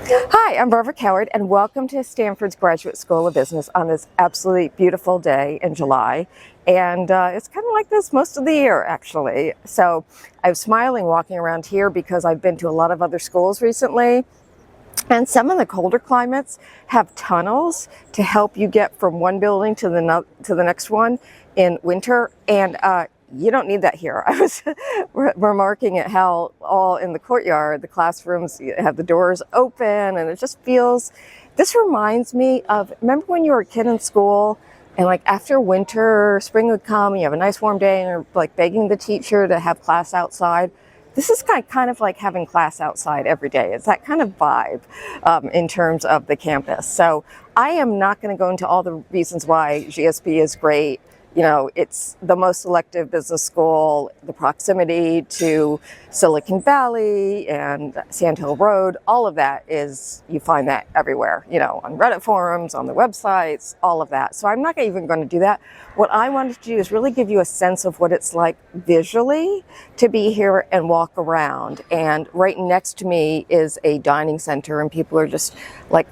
Hi, I'm Barbara Coward, and welcome to Stanford's Graduate School of Business on this absolutely beautiful day in July. And it's kind of like this most of the year, actually. So I'm smiling walking around here because I've been to a lot of other schools recently. And some of the colder climates have tunnels to help you get from one building to the next one in winter. And you don't need that here. I was remarking at how all in the courtyard, the classrooms have the doors open, and it just feels, this reminds me of, remember when you were a kid in school and like after winter, spring would come, and you have a nice warm day and you're like begging the teacher to have class outside. This is kind of like having class outside every day. It's that kind of vibe in terms of the campus. So I am not going to go into all the reasons why GSB is great. You know, it's the most selective business school, the proximity to Silicon Valley and Sand Hill Road, all of that is, you find that everywhere, you know, on Reddit forums, on the websites, all of that. So I'm not even going to do that. What I wanted to do is really give you a sense of what it's like visually to be here and walk around. And right next to me is a dining center, and people are just like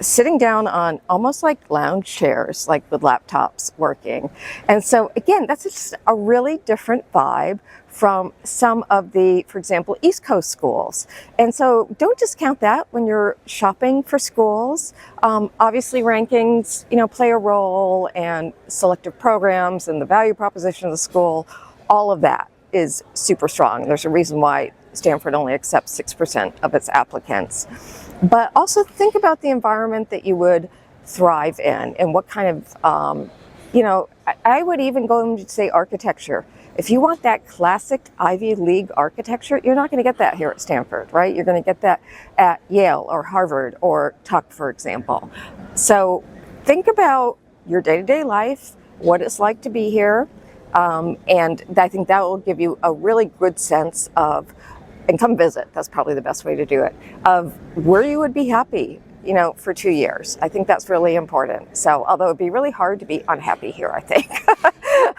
sitting down on almost like lounge chairs, like with laptops working. And so again, that's just a really different vibe from some of the, for example, East Coast schools. And so don't discount that when you're shopping for schools. Obviously rankings, you know, play a role, and selective programs and the value proposition of the school, all of that is super strong. There's a reason why Stanford only accepts 6% of its applicants. But also think about the environment that you would thrive in, and what kind of, you know, I would even go and say architecture. If you want that classic Ivy League architecture, you're not going to get that here at Stanford, right? You're going to get that at Yale or Harvard or Tuck, for example. So think about your day-to-day life, what it's like to be here, and I think that will give you a really good sense of, and come visit, that's probably the best way to do it, of where you would be happy, you know, for 2 years. I think that's really important. So, although it'd be really hard to be unhappy here, I think.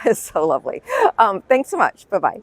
It's so lovely. Thanks so much. Bye-bye.